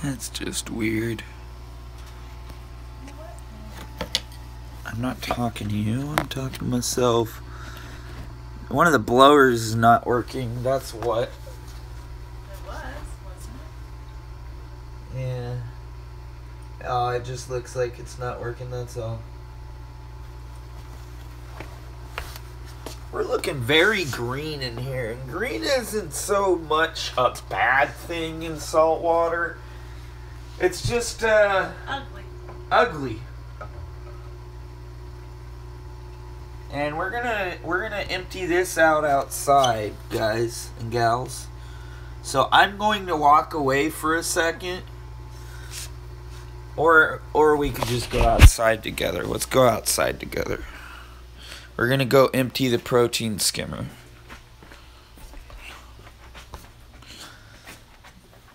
That's just weird. I'm not talking to you, I'm talking to myself. One of the blowers is not working, that's what. It wasn't it? Yeah. Oh, it just looks like it's not working, that's all. We're looking very green in here, and green isn't so much a bad thing in salt water. It's just, ugly. And we're gonna empty this out outside, guys and gals. So I'm going to walk away for a second. Or we could just go outside together. Let's go outside together. We're gonna go empty the protein skimmer.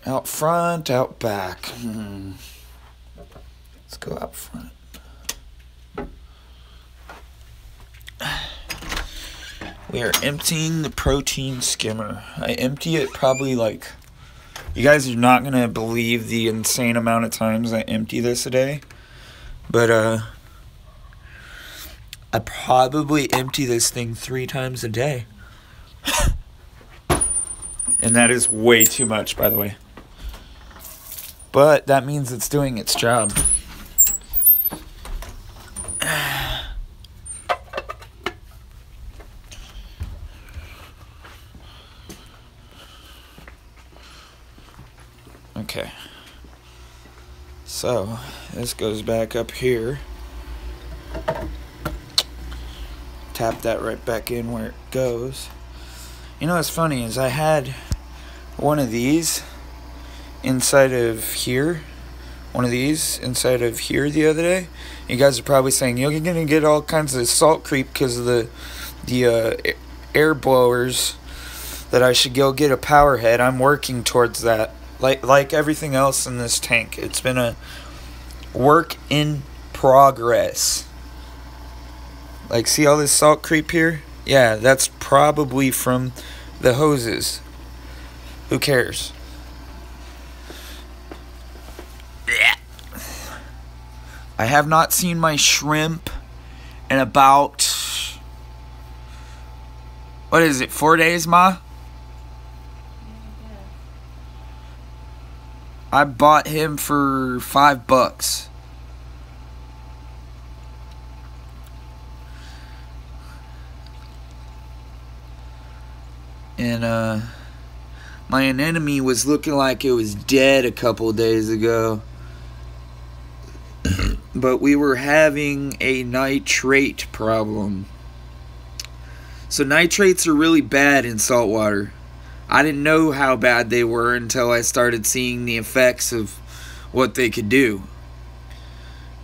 Out front, out back. Let's go out front. We are emptying the protein skimmer. I empty it probably like... You guys are not going to believe the insane amount of times I empty this a day. But, I probably empty this thing 3 times a day. And that is way too much, by the way. But that means it's doing its job. Okay. So, this goes back up here. Tap that right back in where it goes. You know what's funny is I had one of these inside of here. One of these inside of here the other day. You guys are probably saying, you're going to get all kinds of salt creep because of the air blowers, that I should go get a power head. I'm working towards that. Like everything else in this tank. It's been a work in progress. Like, see all this salt creep here? Yeah, that's probably from the hoses. Who cares? I have not seen my shrimp in about... What is it, 4 days, Ma? I bought him for $5. And my anemone was looking like it was dead a couple of days ago. But we were having a nitrate problem. So nitrates are really bad in salt water. I didn't know how bad they were until I started seeing the effects of what they could do.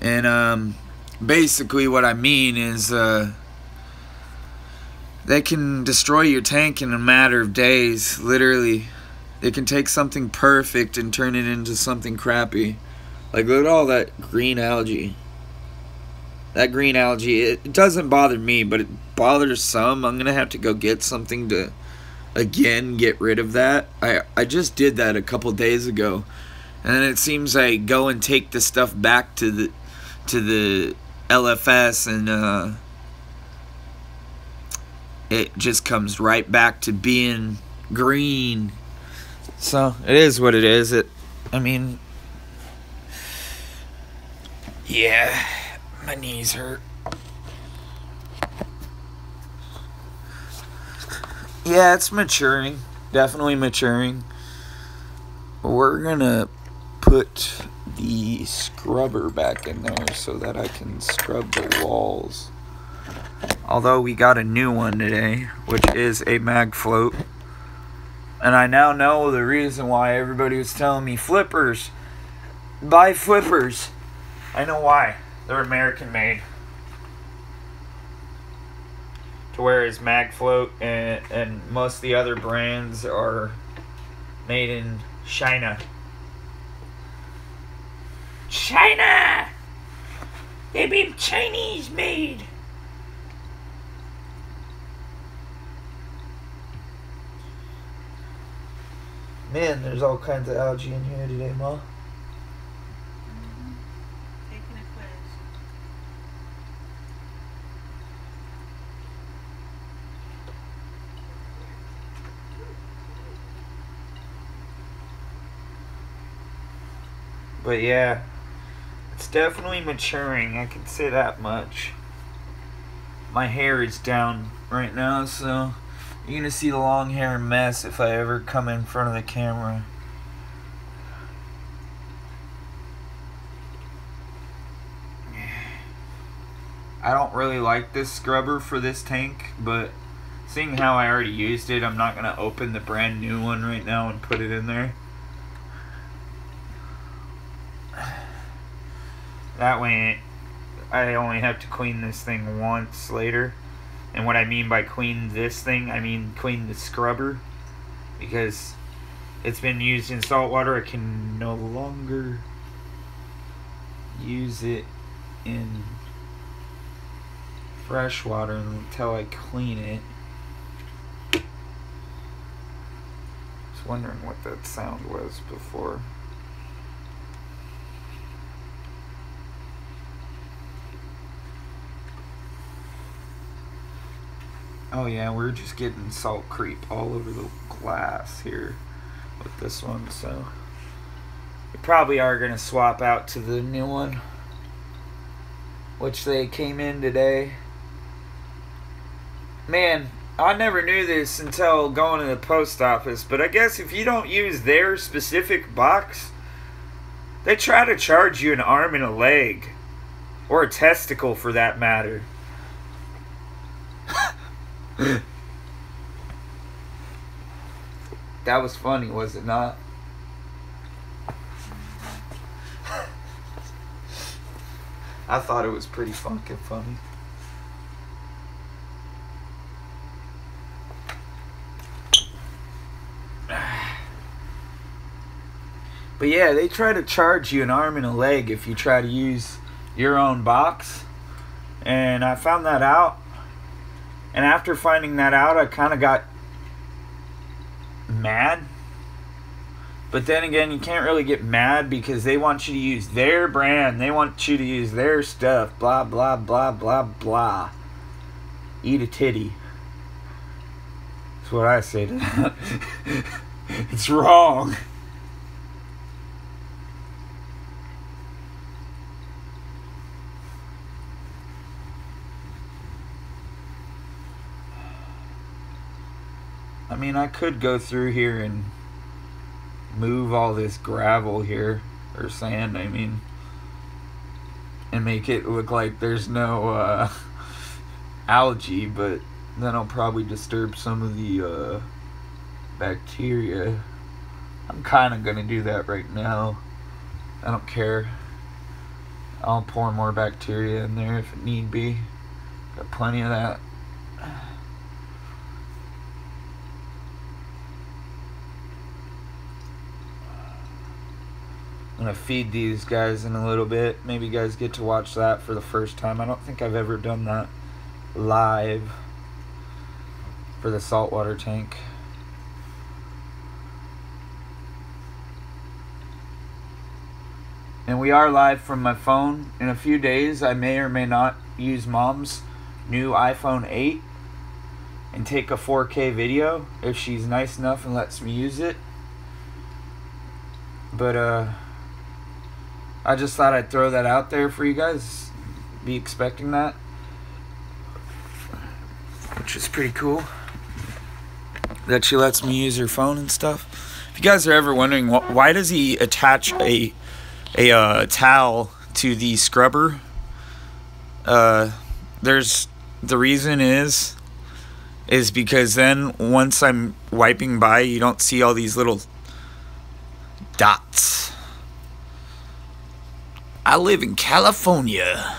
And basically what I mean is they can destroy your tank in a matter of days, literally. They can take something perfect and turn it into something crappy. Like, look at all that green algae. That green algae, it doesn't bother me, but it bothers some. I'm going to have to go get something to, again, get rid of that. I just did that a couple days ago. And then it seems I go and take the stuff back to the LFS, and it just comes right back to being green. So, it is what it is. I mean... Yeah, my knees hurt. Yeah, it's maturing. Definitely maturing. We're gonna put the scrubber back in there so that I can scrub the walls. Although we got a new one today, which is a mag float. And I now know the reason why everybody was telling me flippers. Buy flippers. I know why. They're American made. To whereas MagFloat and most of the other brands are made in China. China! They be Chinese made. Man, there's all kinds of algae in here today, Ma. But yeah, it's definitely maturing, I can say that much. My hair is down right now, so you're gonna see the long hair mess if I ever come in front of the camera. I don't really like this scrubber for this tank, but seeing how I already used it, I'm not gonna open the brand new one right now and put it in there. That way I only have to clean this thing once later. And what I mean by clean this thing, I mean clean the scrubber, because it's been used in salt water. I can no longer use it in fresh water until I clean it. Just wondering what that sound was before. Oh yeah, we're just getting salt creep all over the glass here with this one, so we probably are going to swap out to the new one, which they came in today. Man, I never knew this until going to the post office, but I guess if you don't use their specific box, they try to charge you an arm and a leg, or a testicle for that matter. That was funny, was it not? I thought it was pretty fucking funny. But yeah, they try to charge you an arm and a leg if you try to use your own box. And I found that out. And after finding that out, I kind of got mad. But then again, you can't really get mad because they want you to use their brand. They want you to use their stuff. Blah, blah, blah, blah, blah. Eat a titty. That's what I say to that. It's wrong. I mean, I could go through here and move all this gravel here, or sand, I mean, and make it look like there's no algae, but then I'll probably disturb some of the bacteria. I'm kind of going to do that right now. I don't care. I'll pour more bacteria in there if it need be. Got plenty of that. I'm going to feed these guys in a little bit. Maybe you guys get to watch that for the first time. I don't think I've ever done that live for the saltwater tank. And we are live from my phone. In a few days, I may or may not use Mom's new iPhone 8 and take a 4K video if she's nice enough and lets me use it. But, I just thought I'd throw that out there for you guys. Be expecting that. Which is pretty cool. That she lets me use her phone and stuff. If you guys are ever wondering, why does he attach a towel to the scrubber? The reason is because then once I'm wiping by, you don't see all these little dots. I live in California.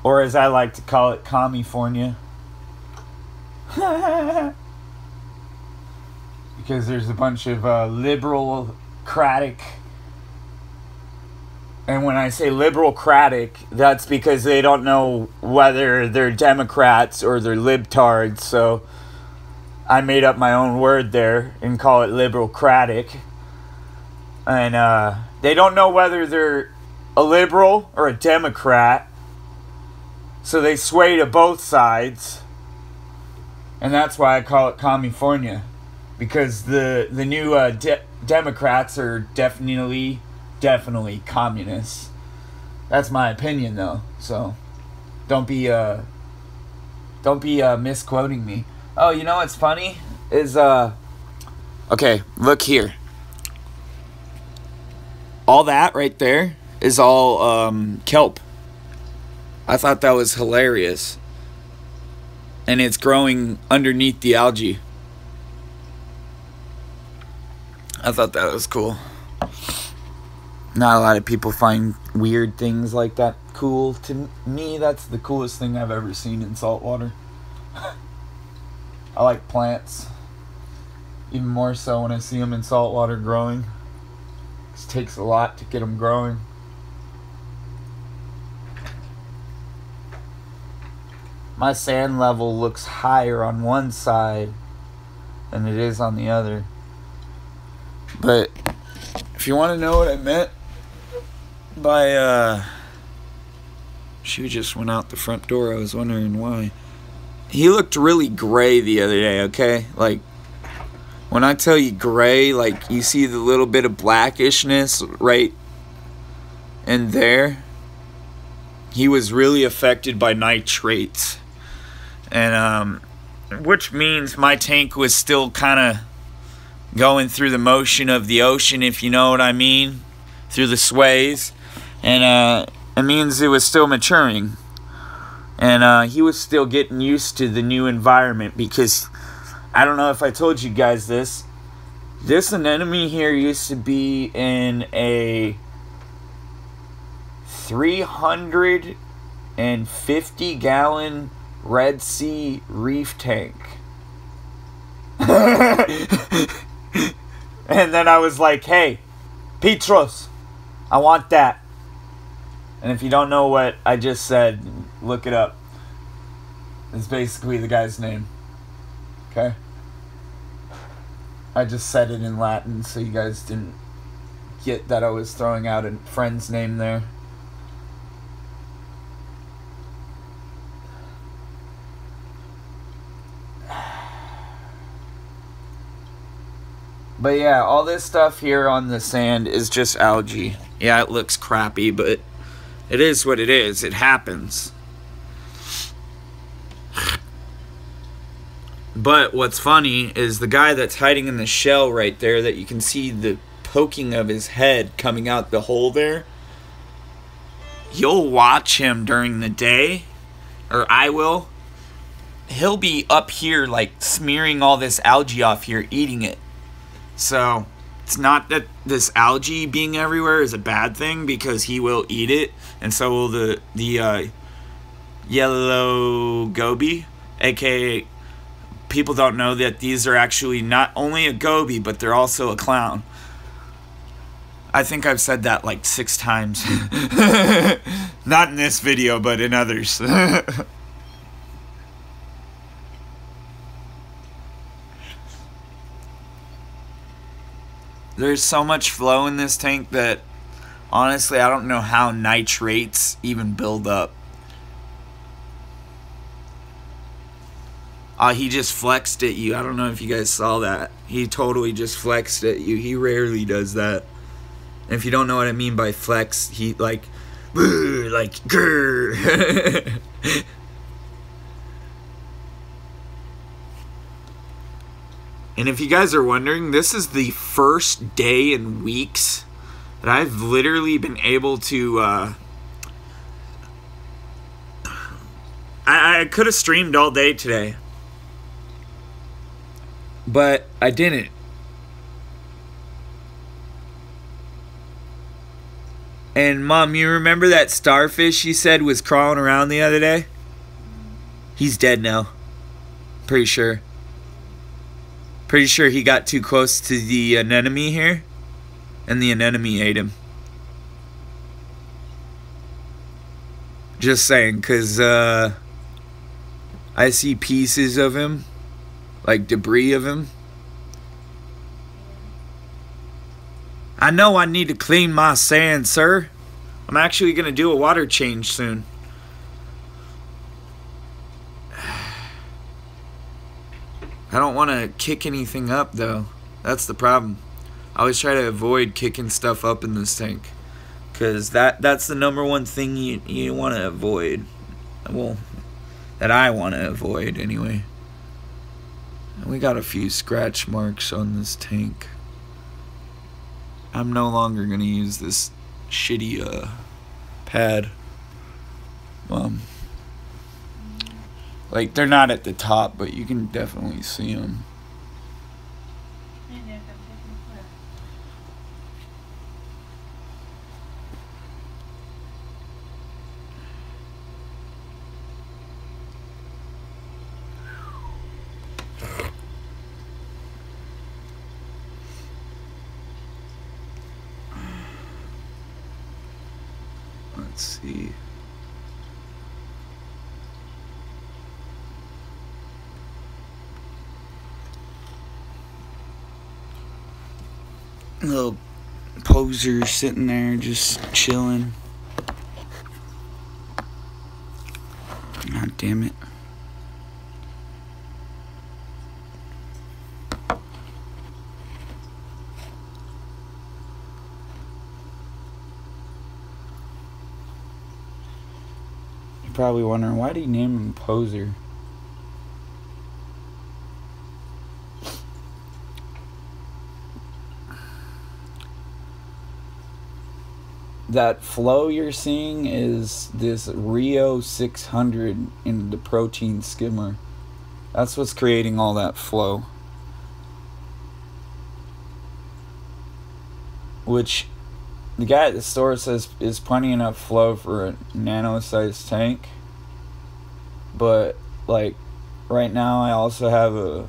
Or as I like to call it, California. Because there's a bunch of liberal-cratic. And when I say liberal-cratic, that's because they don't know whether they're Democrats or they're libtards. So I made up my own word there and call it liberal-cratic. And they don't know whether they're a liberal or a Democrat. So they sway to both sides. And that's why I call it California. Because the new Democrats are definitely communists. That's my opinion, though. So don't be misquoting me. Oh, you know what's funny is okay, look here. All that right there is all kelp. I thought that was hilarious. And it's growing underneath the algae. I thought that was cool. Not a lot of people find weird things like that cool. To me, that's the coolest thing I've ever seen in saltwater. I like plants. Even more so when I see them in saltwater growing. It takes a lot to get them growing. My sand level looks higher on one side than it is on the other. But if you want to know what I meant by she just went out the front door. I was wondering why. He looked really gray the other day, okay? Like, when I tell you gray, like, you see the little bit of blackishness right in there. He was really affected by nitrates. And, which means my tank was still kind of going through the motion of the ocean, if you know what I mean, through the sways. And, it means it was still maturing. And he was still getting used to the new environment because, I don't know if I told you guys this. This anemone here used to be in a 350-gallon Red Sea reef tank. And then I was like, hey, Petros, I want that. And if you don't know what I just said, look it up. It's basically the guy's name. Okay? I just said it in Latin so you guys didn't get that I was throwing out a friend's name there. But yeah, all this stuff here on the sand is just algae. Yeah, it looks crappy, but it is what it is. It happens. But what's funny is the guy that's hiding in the shell right there that you can see the poking of his head coming out the hole there. You'll watch him during the day, or I will. He'll be up here like smearing all this algae off here, eating it. So it's not that this algae being everywhere is a bad thing, because he will eat it, and so will the yellow goby, aka people don't know that these are actually not only a goby, but they're also a clown. I think I've said that like 6 times. Not in this video, but in others. There's so much flow in this tank that, honestly, I don't know how nitrates even build up. He just flexed at you. I don't know if you guys saw that. He totally just flexed at you. He rarely does that. And if you don't know what I mean by flex, he like grrr. And if you guys are wondering, this is the first day in weeks that I've literally been able to, I could have streamed all day today, but I didn't. And Mom, you remember that starfish you said was crawling around the other day? He's dead now. Pretty sure. Pretty sure he got too close to the anemone here, and the anemone ate him. Just saying, because I see pieces of him, like debris of him. I know I need to clean my sand, sir. I'm actually going to do a water change soon. I don't want to kick anything up, though. That's the problem. I always try to avoid kicking stuff up in this tank, because that's the number one thing you want to avoid. Well, that I want to avoid, anyway. And we got a few scratch marks on this tank. I'm no longer going to use this shitty pad. Like, they're not at the top, but you can definitely see them. Let's see. Little poser sitting there just chilling. God damn it. You're probably wondering, why do you name him Poser? That flow you're seeing is this Rio 600 in the protein skimmer. That's what's creating all that flow. Which the guy at the store says is plenty enough flow for a nano-sized tank. But like right now I also have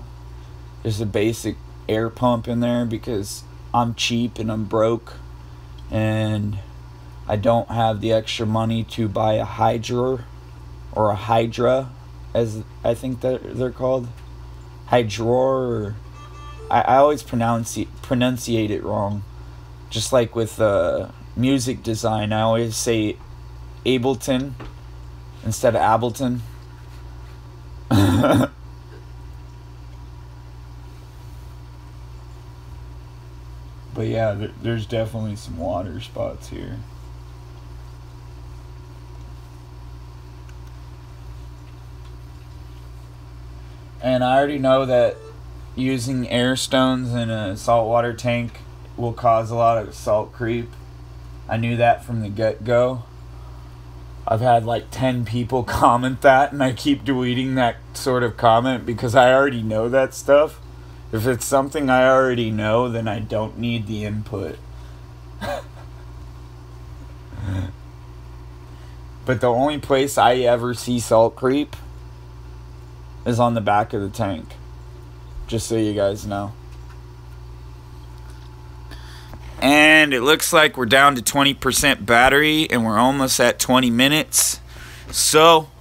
there's a basic air pump in there because I'm cheap and I'm broke, and I don't have the extra money to buy a Hydra, or a Hydra, as I think that they're called. Hydror. I always pronunciate it wrong. Just like with music design, I always say Ableton instead of Ableton. But yeah, there's definitely some water spots here. And I already know that using air stones in a saltwater tank will cause a lot of salt creep. I knew that from the get-go. I've had like 10 people comment that, and I keep deleting that sort of comment because I already know that stuff. If it's something I already know, then I don't need the input. But the only place I ever see salt creep is on the back of the tank. Just so you guys know. And it looks like we're down to 20% battery, and we're almost at 20 minutes. So,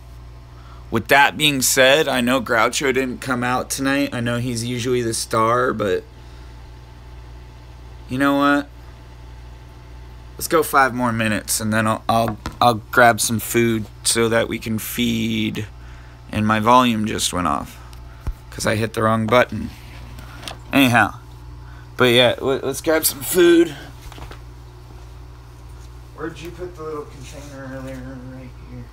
with that being said, I know Groucho didn't come out tonight. I know he's usually the star, but you know what? Let's go 5 more minutes, and then I'll grab some food so that we can feed. And my volume just went off because I hit the wrong button. Anyhow, but yeah, let's grab some food. Where'd you put the little container earlier? Right here.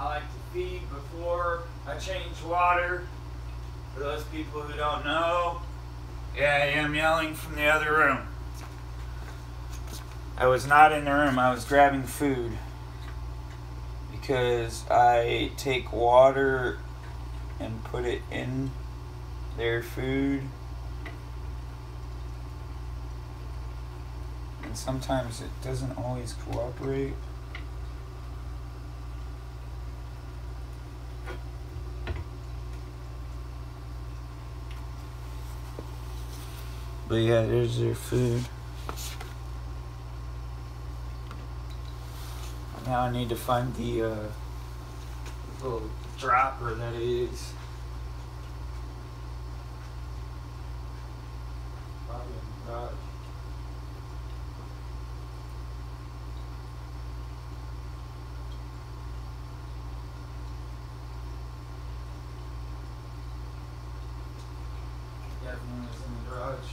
I like to feed before I change water. For those people who don't know, yeah, I am yelling from the other room. I was not in the room, I was grabbing food. Because I take water and put it in their food. And sometimes it doesn't always cooperate. But yeah, there's their food. Now I need to find the little dropper that is. Probably in the garage. Definitely is in the garage.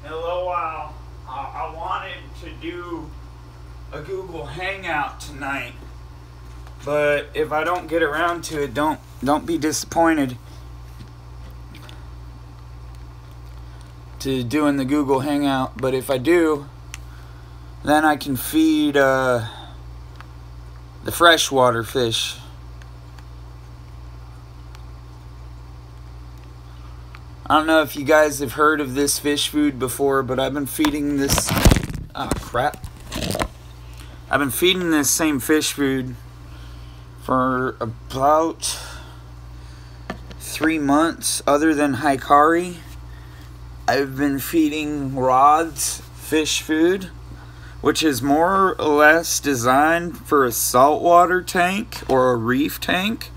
In a little while, I wanted to do a Google Hangout tonight, but if I don't get around to it, don't be disappointed to doing the Google Hangout. But if I do, then I can feed the freshwater fish. I don't know if you guys have heard of this fish food before, but I've been feeding this I've been feeding this same fish food for about 3 months. Other than Hikari, I've been feeding Rod's fish food, which is more or less designed for a saltwater tank or a reef tank.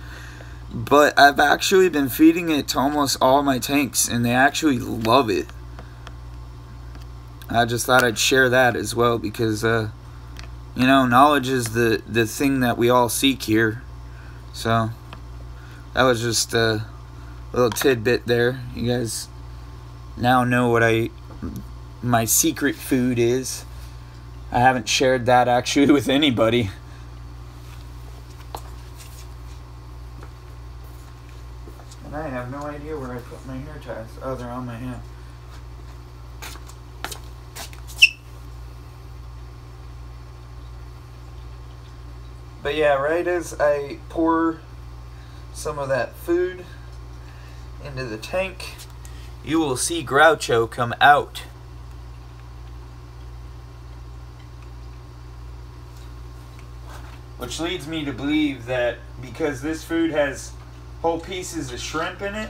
But I've actually been feeding it to almost all my tanks, and they actually love it. I just thought I'd share that as well, because you know, knowledge is the thing that we all seek here. So that was just a little tidbit there. You guys now know what my secret food is. I haven't shared that actually with anybody. And I have no idea where I put my hair ties. Oh, they're on my hand. But yeah, right as I pour some of that food into the tank, you will see Groucho come out. Which leads me to believe that because this food has whole pieces of shrimp in it,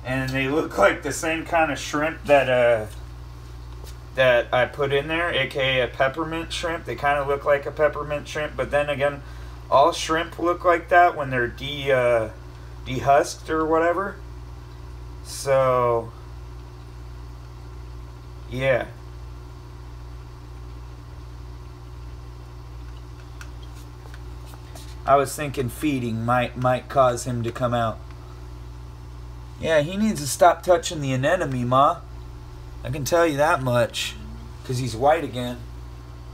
and they look like the same kind of shrimp that I put in there, aka a peppermint shrimp. They kind of look like a peppermint shrimp, but then again, all shrimp look like that when they're dehusked or whatever. So yeah. I was thinking feeding might cause him to come out. Yeah, he needs to stop touching the anemone, Ma. I can tell you that much. Because he's white again.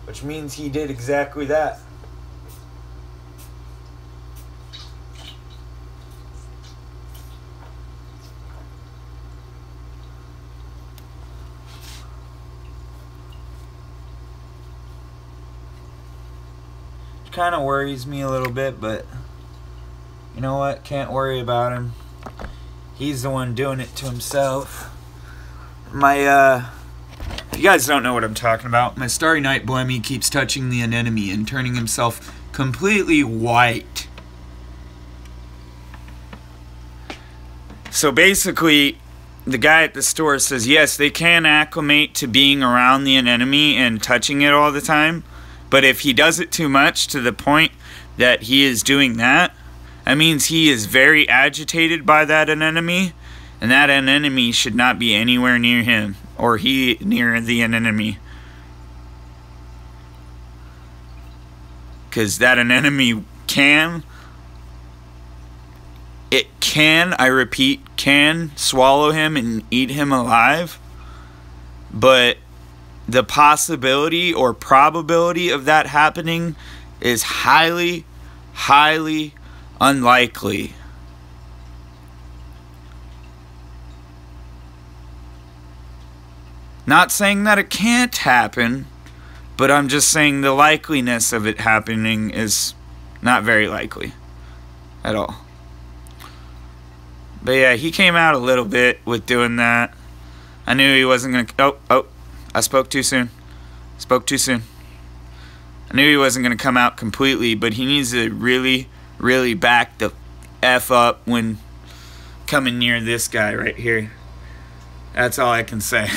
Which means he did exactly that. It kind of worries me a little bit, but you know what? Can't worry about him. He's the one doing it to himself. You guys don't know what I'm talking about. My Starry Night Blemmy keeps touching the anemone and turning himself completely white. So basically, the guy at the store says, yes, they can acclimate to being around the anemone and touching it all the time. But if he does it too much to the point that he is doing that means he is very agitated by that anemone. And that anemone should not be anywhere near him, or he near the anemone. Because that anemone can, I repeat, can swallow him and eat him alive. But the possibility or probability of that happening is highly, highly unlikely. Not saying that it can't happen, but I'm just saying the likeliness of it happening is not very likely at all. But yeah, he came out a little bit with doing that. I knew he wasn't going to... Oh, I spoke too soon. Spoke too soon. I knew he wasn't going to come out completely, but he needs to really, really back the F up when coming near this guy right here. That's all I can say.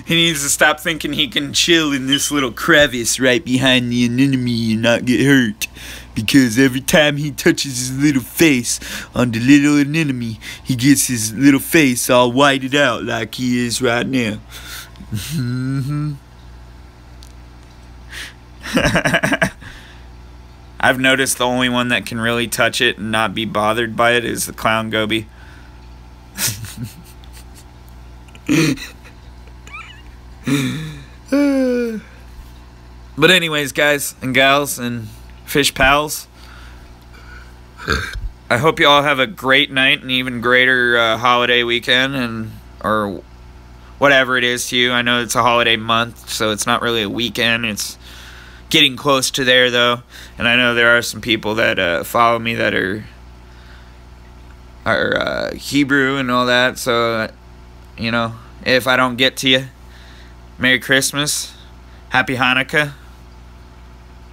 He needs to stop thinking he can chill in this little crevice right behind the enemy and not get hurt. Because every time he touches his little face on the little enemy, he gets his little face all whited out like he is right now. I've noticed the only one that can really touch it and not be bothered by it is the clown Gobi. But anyways, guys and gals and fish pals, I hope you all have a great night and even greater holiday weekend, and or whatever it is to you. I know it's a holiday month, so it's not really a weekend. It's getting close to there, though. And I know there are some people that follow me that are Hebrew and all that. So, you know, if I don't get to you, Merry Christmas, Happy Hanukkah,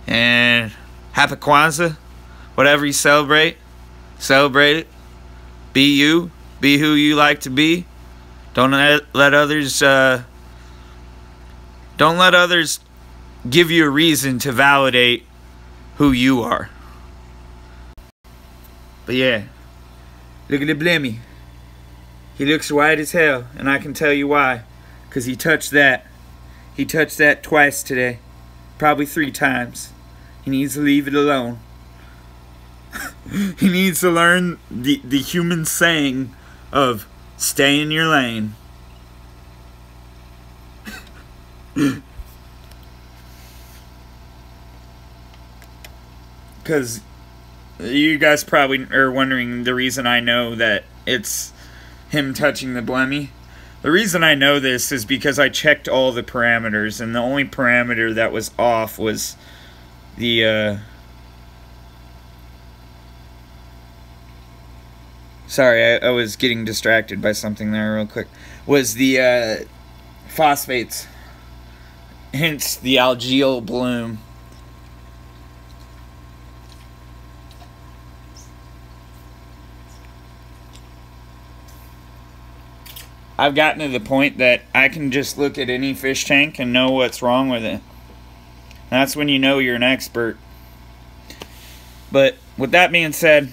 and Happy Kwanzaa. Whatever you celebrate, celebrate it. Be you. Be who you like to be. Don't let others give you a reason to validate who you are. But yeah, look at the Blimmy. He looks white as hell, and I can tell you why. 'Cause he touched that. He touched that twice today. Probably 3 times. He needs to leave it alone. He needs to learn the human saying of stay in your lane. Because you guys probably are wondering the reason I know that it's him touching the Blemmy. The reason I know this is because I checked all the parameters, and the only parameter that was off was the sorry, I was getting distracted by something there real quick. Was the phosphates, hence the algae bloom. I've gotten to the point that I can just look at any fish tank and know what's wrong with it. That's when you know you're an expert. But with that being said,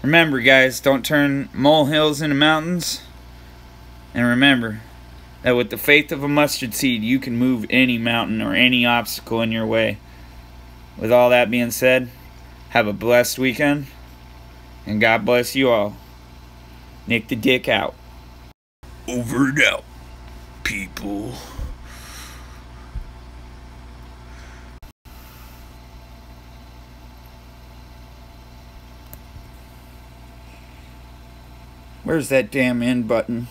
remember guys, don't turn molehills into mountains. And remember that with the faith of a mustard seed, you can move any mountain or any obstacle in your way. With all that being said, have a blessed weekend. And God bless you all. Nick the Dick out. Over and out, people. Where's that damn end button?